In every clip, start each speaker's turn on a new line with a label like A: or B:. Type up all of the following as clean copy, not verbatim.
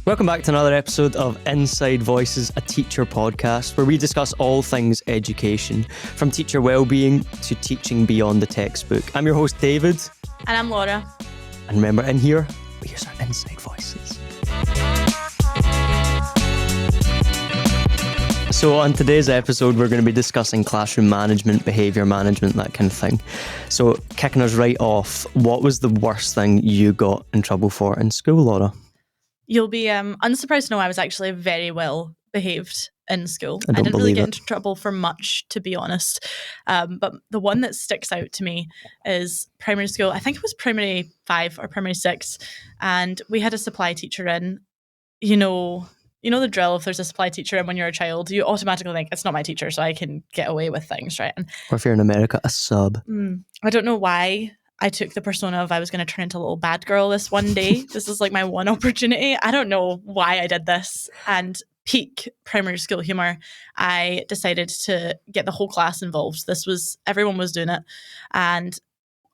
A: Welcome back to another episode of Inside Voices, a teacher podcast, where we discuss all things education, from teacher well-being to teaching beyond the textbook. I'm your host, David.
B: And I'm Laura.
A: And remember, in here, we use our inside voices. So on today's episode, we're going to be discussing classroom management, behaviour management, that kind of thing. So kicking us right off, what was the worst thing you got in trouble for in school, Laura?
B: You'll be unsurprised to know I was actually very well behaved in school.
A: I
B: didn't really get
A: it.
B: into trouble for much, to be honest. But the one that sticks out to me is primary school. I think it was primary 5 or primary 6. And we had a supply teacher in. You know the drill. If there's a supply teacher in when you're a child, you automatically think, it's not my teacher, so I can get away with things, right?
A: Or if you're in America, a sub.
B: I don't know why I took the persona of I was going to turn into a little bad girl this one day. This is like my one opportunity. I don't know why I did this. And peak primary school humor, I decided to get the whole class involved. Everyone was doing it. And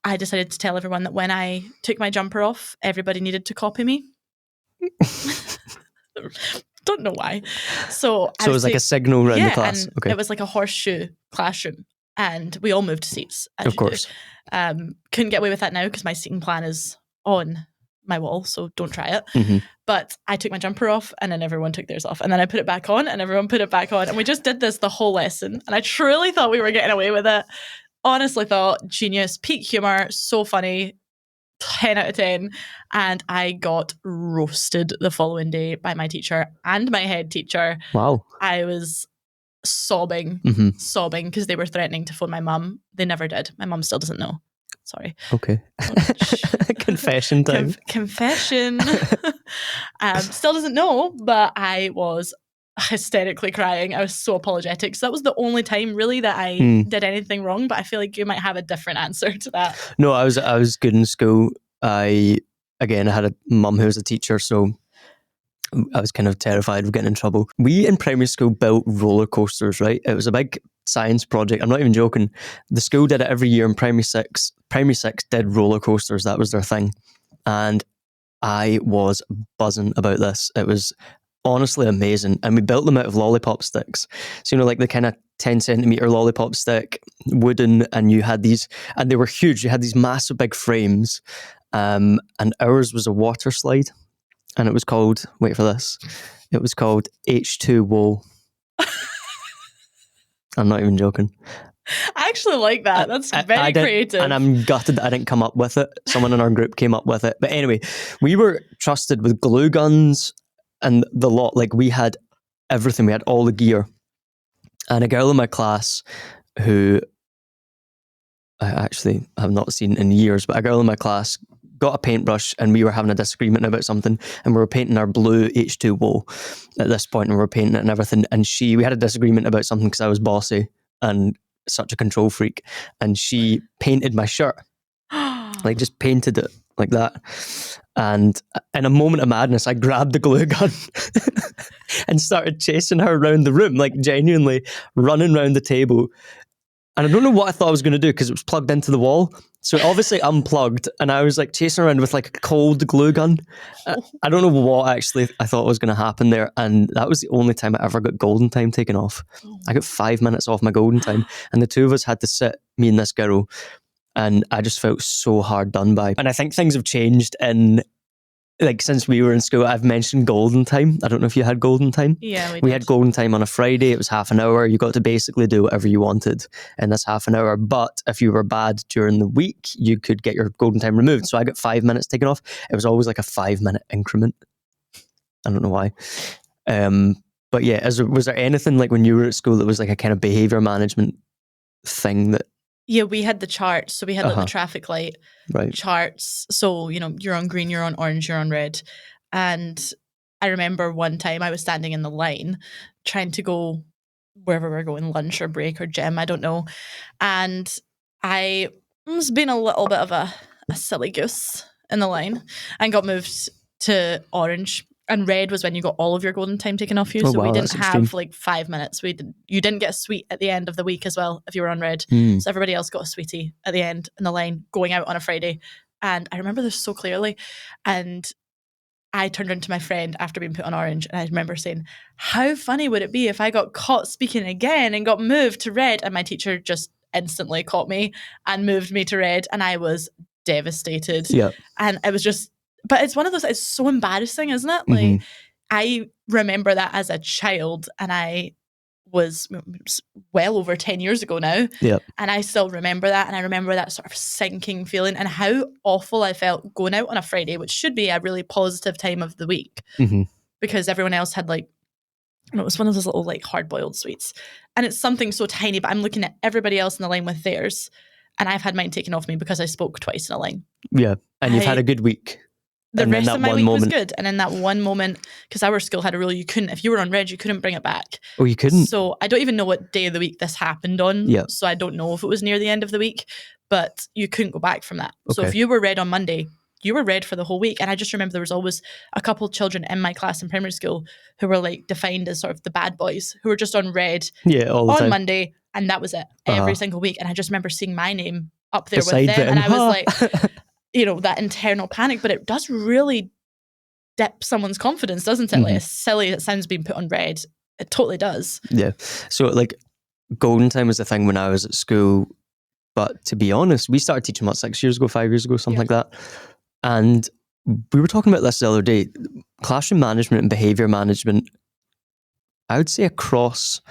B: I decided to tell everyone that when I took my jumper off, everybody needed to copy me. Don't know why. So
A: it was like a signal around the class.
B: And
A: okay.
B: It was like a horseshoe classroom. And we all moved seats.
A: Of course.
B: Couldn't get away with that now because my seating plan is on my wall, so don't try it.
A: Mm-hmm.
B: But I took my jumper off and then everyone took theirs off. And then I put it back on and everyone put it back on. And we just did this the whole lesson. And I truly thought we were getting away with it. Honestly thought, genius, peak humor, so funny, 10 out of 10. And I got roasted the following day by my teacher and my head teacher.
A: Wow.
B: I was sobbing because they were threatening to phone my mum. They never did. My mum still doesn't know. Sorry.
A: Okay. Confession time.
B: Confession. Still doesn't know, but I was hysterically crying. I was so apologetic. So that was the only time really that I did anything wrong, but I feel like you might have a different answer to that.
A: No, I was good in school. I had a mum who was a teacher, so I was kind of terrified of getting in trouble. We in primary school built roller coasters, right? It was a big science project. I'm not even joking. The school did it every year in primary 6. Primary 6 did roller coasters. That was their thing. And I was buzzing about this. It was honestly amazing. And we built them out of lollipop sticks. So, like the kind of 10 centimeter lollipop stick, wooden, and you had these, and they were huge. You had these massive big frames. And ours was a water slide. And it was called, wait for this, it was called H2O. I'm not even joking.
B: I actually like that. That's very creative.
A: And I'm gutted that I didn't come up with it. Someone in our group came up with it. But anyway, we were trusted with glue guns and the lot. Like, we had everything. We had all the gear. And a girl in my class who I actually have not seen in years, but a girl in my class got a paintbrush and we were having a disagreement about something and we were painting our blue H2O at this point and we were painting it and everything. And we had a disagreement about something because I was bossy and such a control freak. And she painted my shirt, like just painted it like that. And in a moment of madness, I grabbed the glue gun and started chasing her around the room, like genuinely running around the table. And I don't know what I thought I was going to do because it was plugged into the wall. So it obviously unplugged. And I was like chasing around with like a cold glue gun. I don't know what actually I thought was going to happen there. And that was the only time I ever got golden time taken off. I got 5 minutes off my golden time. And the two of us had to sit, me and this girl. And I just felt so hard done by. And I think things have changed since we were in school. I've mentioned golden time. I don't know if you had golden time.
B: Yeah,
A: we had golden time on a Friday. It was half an hour. You got to basically do whatever you wanted in this half an hour. But if you were bad during the week, you could get your golden time removed. So I got 5 minutes taken off. It was always like a 5 minute increment. I don't know why. But yeah, was there anything like when you were at school that was like a kind of behaviour management thing that?
B: Yeah, we had the charts. So we had like the traffic light charts. So, you're on green, you're on orange, you're on red. And I remember one time I was standing in the line trying to go wherever we're going, lunch or break or gym, I don't know. And I was being a little bit of a silly goose in the line and got moved to orange. And red was when you got all of your golden time taken off you.
A: Oh,
B: so
A: wow,
B: we didn't have like 5 minutes. You didn't get a sweet at the end of the week as well if you were on red. So everybody else got a sweetie at the end in the line going out on a Friday. And I remember this so clearly. And I turned into my friend after being put on orange, and I remember saying, how funny would it be if I got caught speaking again and got moved to red? And my teacher just instantly caught me and moved me to red, and I was devastated.
A: Yeah.
B: And it was just, but it's one of those, it's so embarrassing, isn't it? Like, I remember that as a child, and I was well over 10 years ago now.
A: Yep.
B: And I still remember that. And I remember that sort of sinking feeling and how awful I felt going out on a Friday, which should be a really positive time of the week, because everyone else had like, it was one of those little like hard-boiled sweets. And it's something so tiny, but I'm looking at everybody else in the line with theirs. And I've had mine taken off me because I spoke twice in a line.
A: Yeah. And you've had a good week.
B: The rest of my week was good. And in that one moment, because our school had a rule, you couldn't, if you were on red, you couldn't bring it back.
A: Oh, you couldn't?
B: So I don't even know what day of the week this happened on.
A: Yeah.
B: So I don't know if it was near the end of the week, but you couldn't go back from that.
A: Okay.
B: So if you were red on Monday, you were red for the whole week. And I just remember there was always a couple of children in my class in primary school who were like defined as sort of the bad boys, who were just on red
A: all the
B: on
A: time.
B: Monday. And that was it every single week. And I just remember seeing my name up there
A: Beside
B: with them.
A: them.
B: And I was like, that internal panic, but it does really dip someone's confidence, doesn't it? Like, as silly as it sounds being put on red, it totally does.
A: Yeah. So like golden time was the thing when I was at school, but to be honest, we started teaching 6 years ago, 5 years ago, something like that. And we were talking about this the other day. Classroom management and behaviour management, I would say across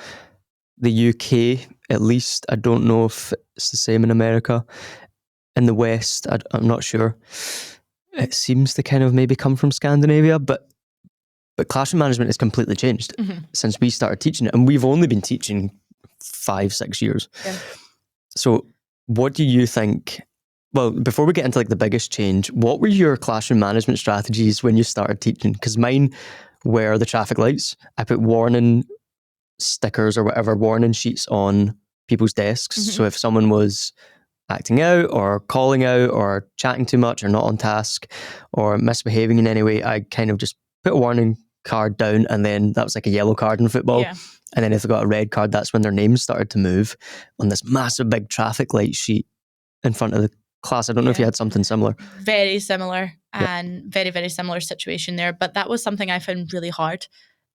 A: the UK at least. I don't know if it's the same in America. In the West, I'm not sure. It seems to kind of maybe come from Scandinavia, but classroom management has completely changed since we started teaching it. And we've only been teaching 5-6 years. Yeah. So what do you think? Well, before we get into like the biggest change, what were your classroom management strategies when you started teaching? Because mine were the traffic lights. I put warning stickers or whatever, warning sheets on people's desks. So if someone was acting out or calling out or chatting too much or not on task or misbehaving in any way, I kind of just put a warning card down, and then that was like a yellow card in football. Yeah. And then if they got a red card, that's when their names started to move on this massive big traffic light sheet in front of the class. I don't know if you had something similar.
B: Very similar and very, very similar situation there. But that was something I found really hard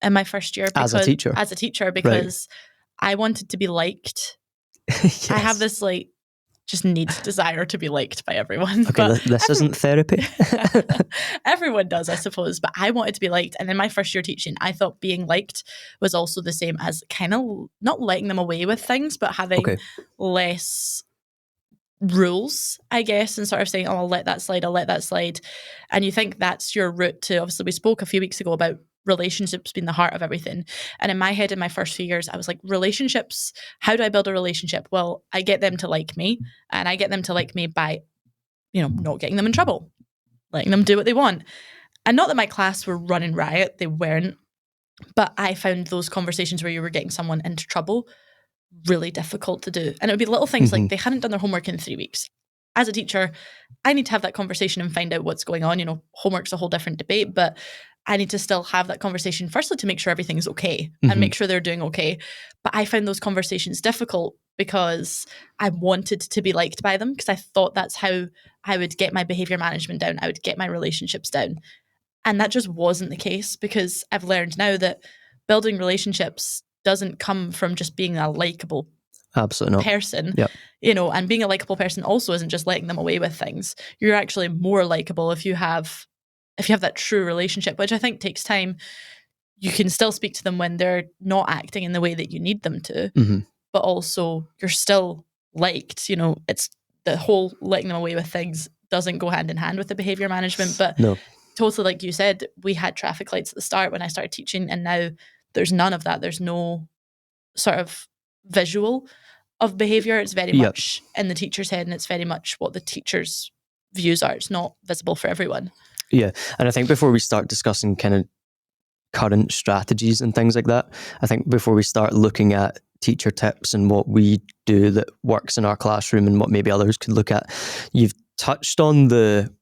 B: in my first year.
A: As a teacher,
B: because I wanted to be liked. Yes. I have this like just desire to be liked by everyone.
A: Okay, but this isn't therapy.
B: Everyone does, I suppose, but I wanted to be liked. And in my first year teaching, I thought being liked was also the same as kind of not letting them away with things, but having less rules, I guess, and sort of saying, oh, I'll let that slide. And you think that's your route to, obviously we spoke a few weeks ago about relationships being the heart of everything. And in my head, in my first few years, I was like, relationships, how do I build a relationship? Well, I get them to like me, and I get them to like me by, not getting them in trouble, letting them do what they want. And not that my class were running riot, they weren't, but I found those conversations where you were getting someone into trouble really difficult to do. And it would be little things like they hadn't done their homework in 3 weeks. As a teacher, I need to have that conversation and find out what's going on. Homework's a whole different debate, but I need to still have that conversation, firstly, to make sure everything's okay and make sure they're doing okay. But I found those conversations difficult because I wanted to be liked by them, because I thought that's how I would get my behaviour management down. I would get my relationships down. And that just wasn't the case, because I've learned now that building relationships doesn't come from just being a likable person.
A: Yep.
B: And being a likable person also isn't just letting them away with things. You're actually more likable if you have that true relationship, which I think takes time. You can still speak to them when they're not acting in the way that you need them to, but also you're still liked. It's the whole letting them away with things doesn't go hand in hand with the behaviour management. But totally, like you said, we had traffic lights at the start when I started teaching, and now there's none of that. There's no sort of visual of behaviour. It's very much in the teacher's head, and it's very much what the teacher's views are. It's not visible for everyone.
A: Yeah. And I think before we start discussing kind of current strategies and things like that, I think before we start looking at teacher tips and what we do that works in our classroom and what maybe others could look at, you've touched on the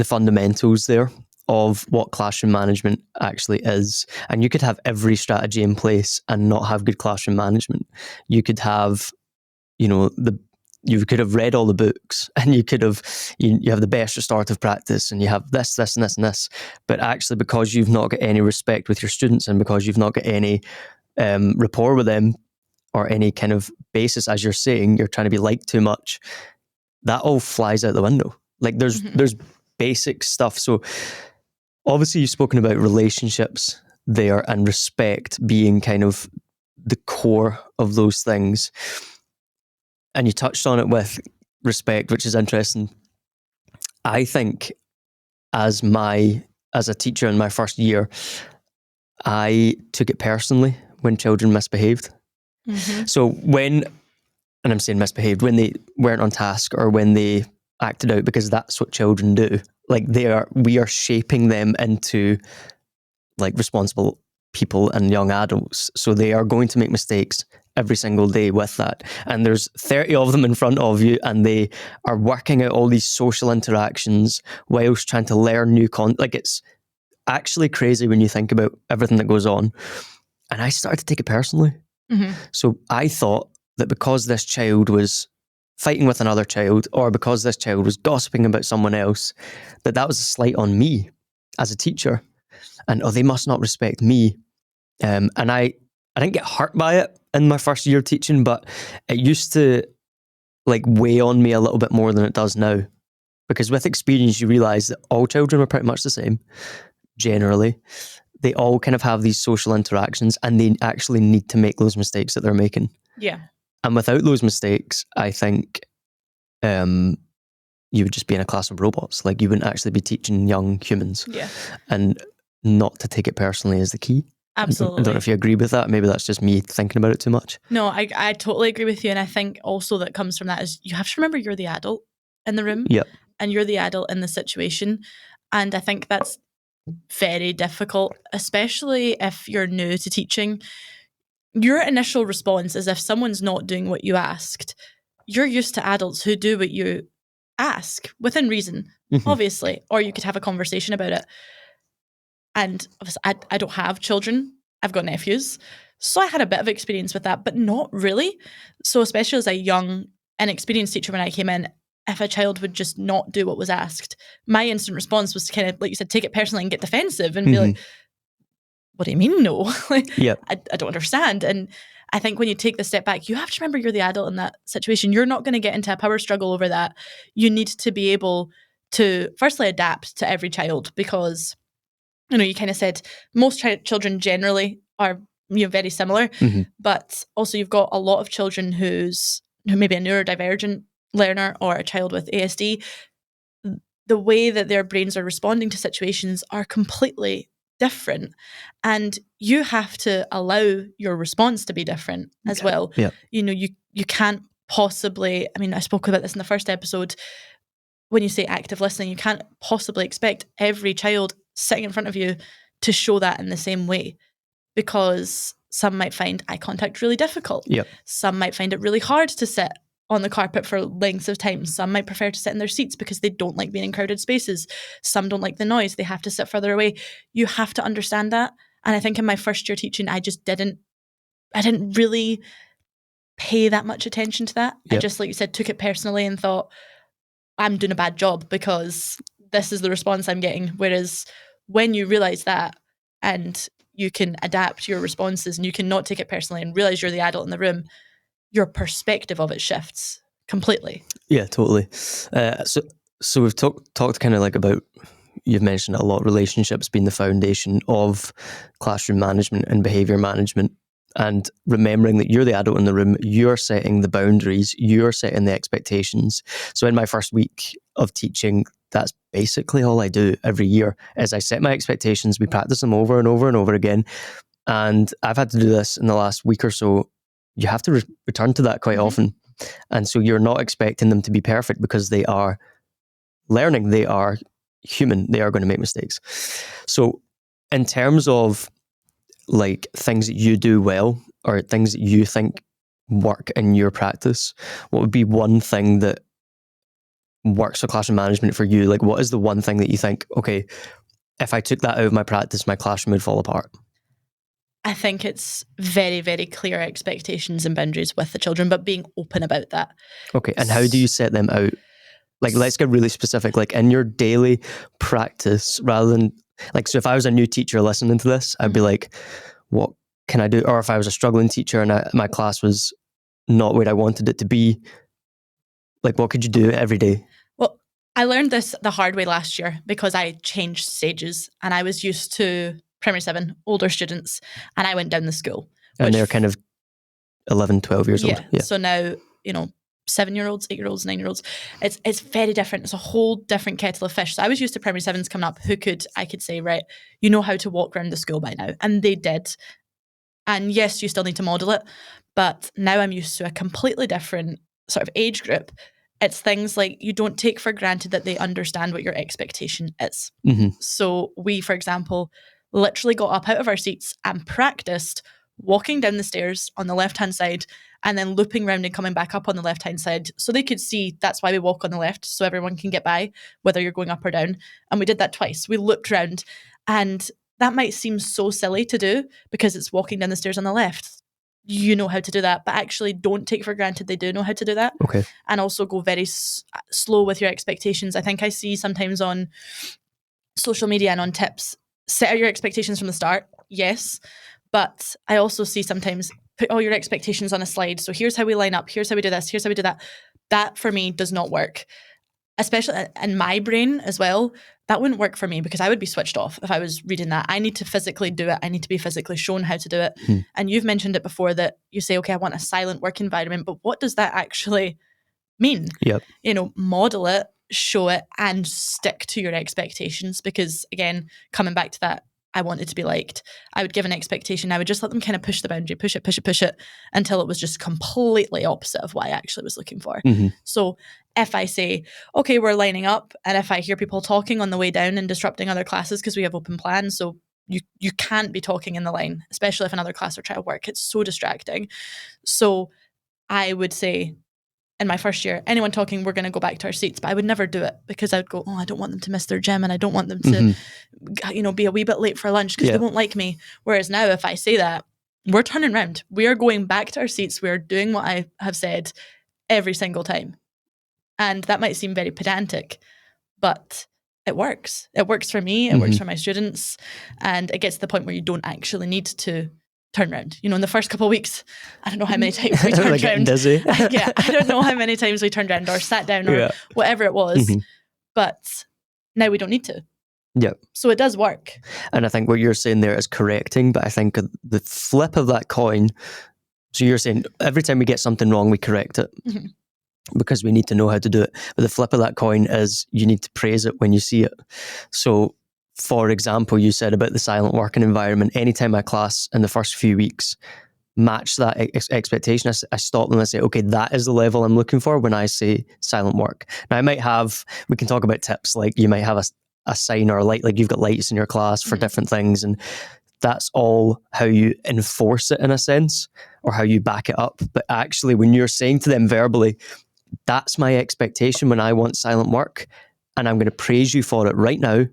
A: fundamentals there of what classroom management actually is. And you could have every strategy in place and not have good classroom management. You could have, the you could have read all the books, and you could have, you have the best restorative practice, and you have this, and this, and this. But actually, because you've not got any respect with your students, and because you've not got any rapport with them, or any kind of basis, as you're saying, you're trying to be liked too much, that all flies out the window. Like there's basic stuff. So obviously you've spoken about relationships there, and respect being kind of the core of those things. And you touched on it with respect, which is interesting. I think as a teacher in my first year, I took it personally when children misbehaved. So when I'm saying misbehaved, when they weren't on task or when they acted out, because that's what children do. Like we are shaping them into like responsible people and young adults. So they are going to make mistakes every single day with that. And there's 30 of them in front of you, and they are working out all these social interactions whilst trying to learn new content. Like it's actually crazy when you think about everything that goes on. And I started to take it personally. So I thought that because this child was fighting with another child, or because this child was gossiping about someone else, that was a slight on me as a teacher. And they must not respect me. And I didn't get hurt by it in my first year of teaching, but it used to like weigh on me a little bit more than it does now. Because with experience, you realise that all children are pretty much the same, generally. They all kind of have these social interactions, and they actually need to make those mistakes that they're making.
B: Yeah.
A: And without those mistakes, I think you would just be in a class of robots. Like you wouldn't actually be teaching young humans.
B: Yeah.
A: And not to take it personally is the key.
B: Absolutely.
A: I don't know if you agree with that. Maybe that's just me thinking about it too much.
B: No, I totally agree with you. And I think also that comes from that is you have to remember you're the adult in the room.
A: Yep.
B: And you're the adult in the situation. And I think that's very difficult, especially if you're new to teaching. Your initial response is if someone's not doing what you asked, you're used to adults who do what you ask within reason, obviously, or you could have a conversation about it. And obviously, I don't have children. I've got nephews. So I had a bit of experience with that, but not really. So especially as a young, inexperienced teacher when I came in, if a child would just not do what was asked, my instant response was to kind of, like you said, take it personally and get defensive and be like, what do you mean no? I don't understand. And I think when you take the step back, you have to remember you're the adult in that situation. You're not going to get into a power struggle over that. You need to be able to firstly adapt to every child, because you kind of said most children generally are very similar, but also you've got a lot of children who maybe a neurodivergent learner or a child with ASD. The way that their brains are responding to situations are completely different, and you have to allow your response to be different as well. You can't possibly, I spoke about this in the first episode, when you say active listening, you can't possibly expect every child sitting in front of you to show that in the same way, because some might find eye contact really difficult. Some might find it really hard to sit on the carpet for lengths of time. Some might prefer to sit in their seats because they don't like being in crowded spaces. Some don't like the noise. They have to sit further away. You have to understand that. And I think in my first year teaching, I didn't really pay that much attention to that. I just, like you said, took it personally and thought, I'm doing a bad job because this is the response I'm getting. Whereas when you realize that and you can adapt your responses and you can not take it personally and realize you're the adult in the room, your perspective of it shifts completely.
A: Yeah, totally. So we've talked kind of like about, you've mentioned a lot, relationships being the foundation of classroom management and behaviour management, and remembering that you're the adult in the room, you're setting the boundaries, you're setting the expectations. So in my first week of teaching, that's basically all I do every year, is I set my expectations, we practice them over and over and over again. And I've had to do this in the last week or so. You have to return to that quite often. And so you're not expecting them to be perfect, because they are learning, they are human, they are going to make mistakes. So in terms of like things that you do well, or things that you think work in your practice, what would be one thing that works for classroom management for you? Like, what is the one thing that you think, okay, if I took that out of my practice, my classroom would fall apart?
B: I think it's very, very clear expectations and boundaries with the children, but being open about that.
A: Okay, and how do you set them out? Like, let's get really specific, like in your daily practice, rather than, like, so if I was a new teacher listening to this, I'd be like, what can I do? Or if I was a struggling teacher and my class was not where I wanted it to be, like, what could you do every day?
B: Well, I learned this the hard way last year because I changed stages and I was used to primary 7, older students, and I went down the school.
A: And they're kind of 11, 12 years old.
B: Yeah. So now, 7-year-olds, 8-year-olds, 9-year-olds, it's very different. It's a whole different kettle of fish. So I was used to primary 7s coming up I could say, right, you know how to walk around the school by now. And they did. And yes, you still need to model it. But now I'm used to a completely different sort of age group. It's things like you don't take for granted that they understand what your expectation is. Mm-hmm. So we, for example, literally got up out of our seats and practiced walking down the stairs on the left-hand side and then looping around and coming back up on the left-hand side so they could see that's why we walk on the left, so everyone can get by, whether you're going up or down. And we did that twice. We looped around, and that might seem so silly to do because it's walking down the stairs on the left. You know how to do that, but actually don't take for granted they do know how to do that.
A: Okay.
B: And also go very slow with your expectations. I think I see sometimes on social media and on tips, set out your expectations from the start, yes. But I also see sometimes put all your expectations on a slide. So here's how we line up. Here's how we do this. Here's how we do that. That for me does not work, especially in my brain as well. That wouldn't work for me because I would be switched off if I was reading that. I need to physically do it. I need to be physically shown how to do it. And you've mentioned it before that you say, okay, I want a silent work environment, but what does that actually mean?
A: Yep.
B: Model it, show it, and stick to your expectations. Because again, coming back to that, I wanted to be liked. I would give an expectation. I would just let them kind of push the boundary, push it until it was just completely opposite of what I actually was looking for. Mm-hmm. So if I say, okay, we're lining up, and if I hear people talking on the way down and disrupting other classes because we have open plans, so you can't be talking in the line, especially if another class are trying to work. It's so distracting. So I would say, in my first year, anyone talking, we're going to go back to our seats. But I would never do it because I would go, I don't want them to miss their gym and I don't want them to, be a wee bit late for lunch because they won't like me. Whereas now if I say that, we're turning around. We are going back to our seats. We are doing what I have said every single time. And that might seem very pedantic, but it works. It works for me. It works for my students. And it gets to the point where you don't actually need to turn around. In the first couple of weeks, I don't know how many times we turned around.
A: Dizzy.
B: I don't know how many times we turned around or sat down or whatever it was. But now we don't need to.
A: Yeah.
B: So it does work.
A: And I think what you're saying there is correcting, but I think the flip of that coin, so you're saying every time we get something wrong, we correct it because we need to know how to do it. But the flip of that coin is you need to praise it when you see it. So for example, you said about the silent working environment. Anytime my class in the first few weeks match that expectation, I stop them and I say, okay, that is the level I'm looking for when I say silent work. Now, we can talk about tips, like you might have a sign or a light, like you've got lights in your class for different things, and that's all how you enforce it in a sense, or how you back it up. But actually, when you're saying to them verbally, that's my expectation when I want silent work, and I'm going to praise you for it right now,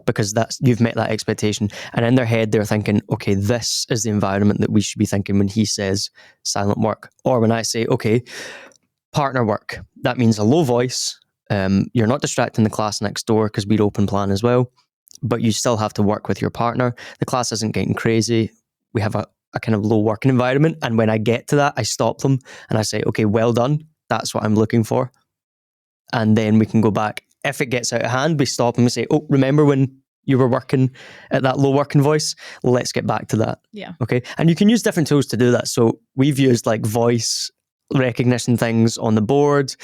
A: because you've met that expectation. And in their head, they're thinking, okay, this is the environment that we should be thinking when he says silent work. Or when I say, okay, partner work, that means a low voice. You're not distracting the class next door because we're open plan as well, but you still have to work with your partner. The class isn't getting crazy. We have a kind of low working environment. And when I get to that, I stop them and I say, okay, well done. That's what I'm looking for. And then we can go back. If it gets out of hand, we stop and we say, oh, remember when you were working at that low working voice? Let's get back to that.
B: Yeah.
A: Okay. And you can use different tools to do that. So we've used like voice recognition things on the board.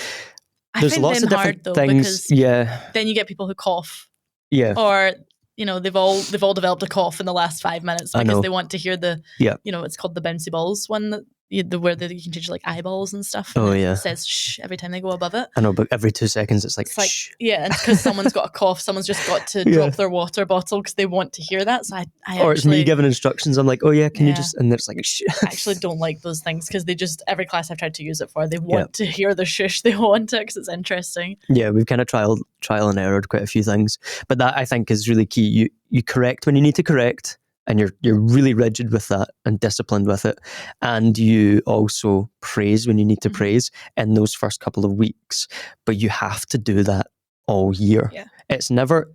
B: There's lots of different things. Then you get people who cough.
A: Yeah.
B: Or, they've all developed a cough in the last 5 minutes because they want to hear it's called the bouncy balls one that where you can change like eyeballs and stuff. And it says shh every time they go above it.
A: I know, but every 2 seconds it's like shh.
B: Yeah, and because someone's got a cough, someone's just got to drop their water bottle because they want to hear that. So
A: or it's me giving instructions. I'm like, oh yeah, can you just, and it's like shh.
B: I actually don't like those things because every class I've tried to use it for, they want to hear the shush. They want it because it's interesting.
A: Yeah, we've kind of trial and errored quite a few things, but that I think is really key. You correct when you need to correct, and you're really rigid with that and disciplined with it, and you also praise when you need to praise in those first couple of weeks, but you have to do that all year. It's never,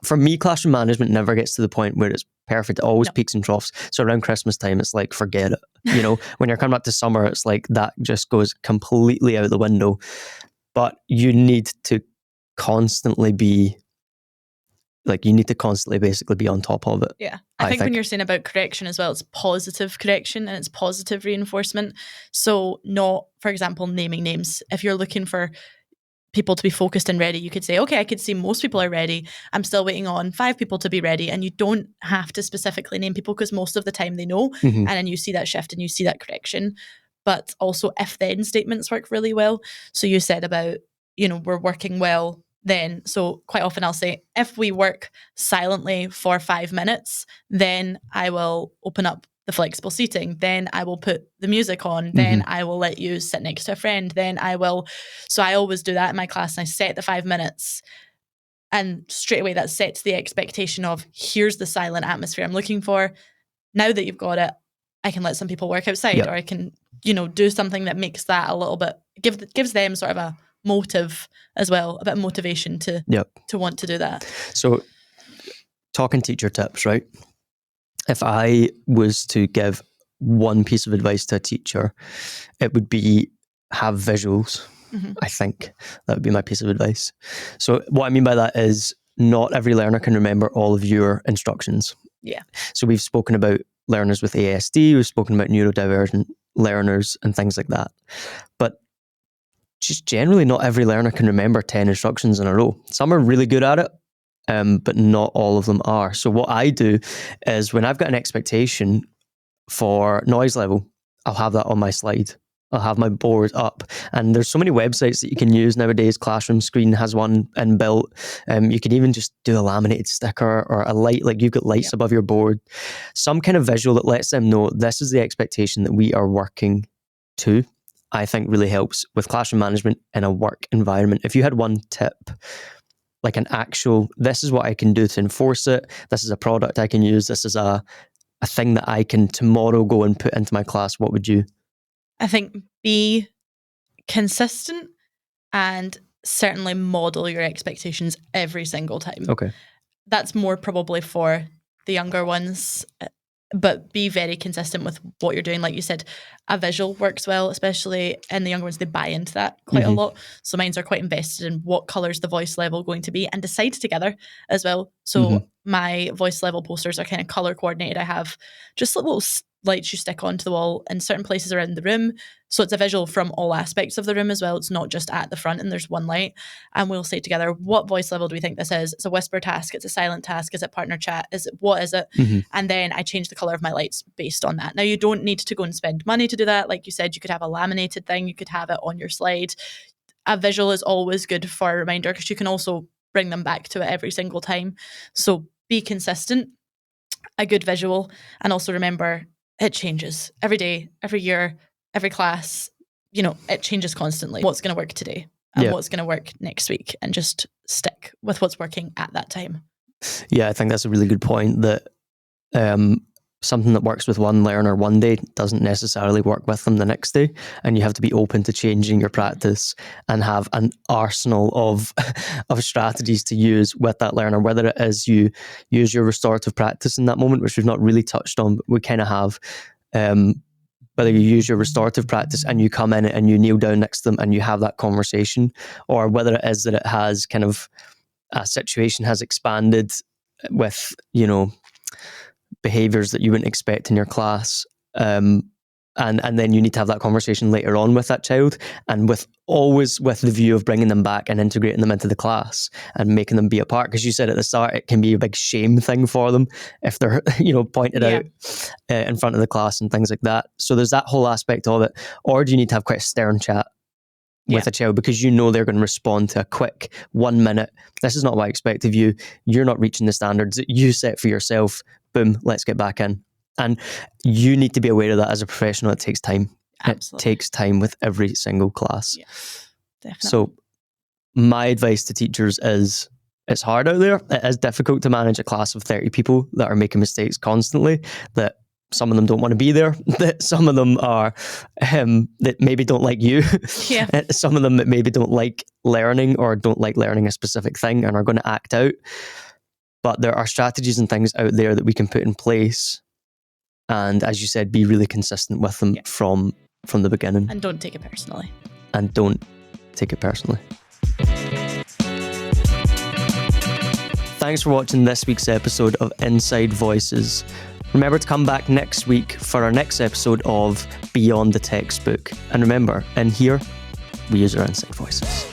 A: for me, classroom management never gets to the point where it's perfect. It always peaks and troughs. So around Christmas time, it's like, forget it. You know, when you're coming up to summer, it's like that just goes completely out the window. But you need to constantly be basically be on top of it.
B: Yeah. I think when you're saying about correction as well, it's positive correction and it's positive reinforcement. So not, for example, naming names. If you're looking for people to be focused and ready, you could say, okay, I could see most people are ready. I'm still waiting on 5 people to be ready. And you don't have to specifically name people because most of the time they know. And then you see that shift and you see that correction. But also if then statements work really well. So you said about, you know, we're working well then. So quite often I'll say, if we work silently for 5 minutes, then I will open up the flexible seating. Then I will put the music on. Then I will let you sit next to a friend. Then I will. So I always do that in my class and I set the 5 minutes. And straight away that sets the expectation of, here's the silent atmosphere I'm looking for. Now that you've got it, I can let some people work outside, or I can, you know, do something that makes that a little bit, gives them sort of a motive as well, a bit of motivation to want to do that.
A: So talking teacher tips, right? If I was to give one piece of advice to a teacher, it would be have visuals. I think that would be my piece of advice. So what I mean by that is not every learner can remember all of your instructions.
B: Yeah.
A: So we've spoken about learners with ASD, we've spoken about neurodivergent learners and things like that. But just generally not every learner can remember 10 instructions in a row. Some are really good at it, but not all of them are. So what I do is when I've got an expectation for noise level, I'll have that on my slide. I'll have my board up. And there's so many websites that you can use nowadays. Classroom Screen has one inbuilt. You can even just do a laminated sticker or a light, like you've got lights above your board. Some kind of visual that lets them know this is the expectation that we are working to, I think really helps with classroom management in a work environment. If you had one tip, like an actual, this is what I can do to enforce it, this is a product I can use, this is a thing that I can tomorrow go and put into my class, what would you?
B: I think be consistent and certainly model your expectations every single time.
A: Okay.
B: That's more probably for the younger ones, but be very consistent with what you're doing. Like you said, a visual works well, especially in the younger ones. They buy into that quite a lot. So mines are quite invested in what colour's the voice level going to be and decide together as well. So my voice level posters are kind of colour coordinated. I have just little lights you stick onto the wall in certain places around the room. So it's a visual from all aspects of the room as well. It's not just at the front and there's one light. And we'll say together, what voice level do we think this is? It's a whisper task. It's a silent task. Is it partner chat? What is it? And then I change the colour of my lights based on that. Now you don't need to go and spend money to do that. Like you said, you could have a laminated thing. You could have it on your slide. A visual is always good for a reminder because you can also bring them back to it every single time. So be consistent, a good visual, and also remember it changes every day, every year, every class. You know, it changes constantly. What's going to work today and what's going to work next week, and just stick with what's working at that time.
A: Yeah, I think that's a really good point, that something that works with one learner one day doesn't necessarily work with them the next day, and you have to be open to changing your practice and have an arsenal of strategies to use with that learner, whether it is you use your restorative practice in that moment, which we've not really touched on, but we kind of have, whether you use your restorative practice and you come in and you kneel down next to them and you have that conversation, or whether it is that it has kind of a situation has expanded with, you know, behaviours that you wouldn't expect in your class, and then you need to have that conversation later on with that child, and always with the view of bringing them back and integrating them into the class and making them be a part, because you said at the start it can be a big shame thing for them if they're, you know, pointed out in front of the class and things like that. So there's that whole aspect of it. Or do you need to have quite a stern chat with a child, because you know they're going to respond to a quick 1 minute, this is not what I expect of you, you're not reaching the standards that you set for yourself, boom, let's get back in. And you need to be aware of that as a professional. It takes time. Absolutely. It takes time with every single class.
B: Yeah, definitely.
A: So my advice to teachers is it's hard out there. It is difficult to manage a class of 30 people that are making mistakes constantly, that some of them don't want to be there, that some of them are that maybe don't like you.
B: Yeah.
A: Some of them that maybe don't like learning or don't like learning a specific thing and are going to act out. But there are strategies and things out there that we can put in place. And as you said, be really consistent with them from the beginning.
B: And don't take it personally.
A: Thanks for watching this week's episode of Inside Voices. Remember to come back next week for our next episode of Beyond the Textbook. And remember, in here, we use our inside voices.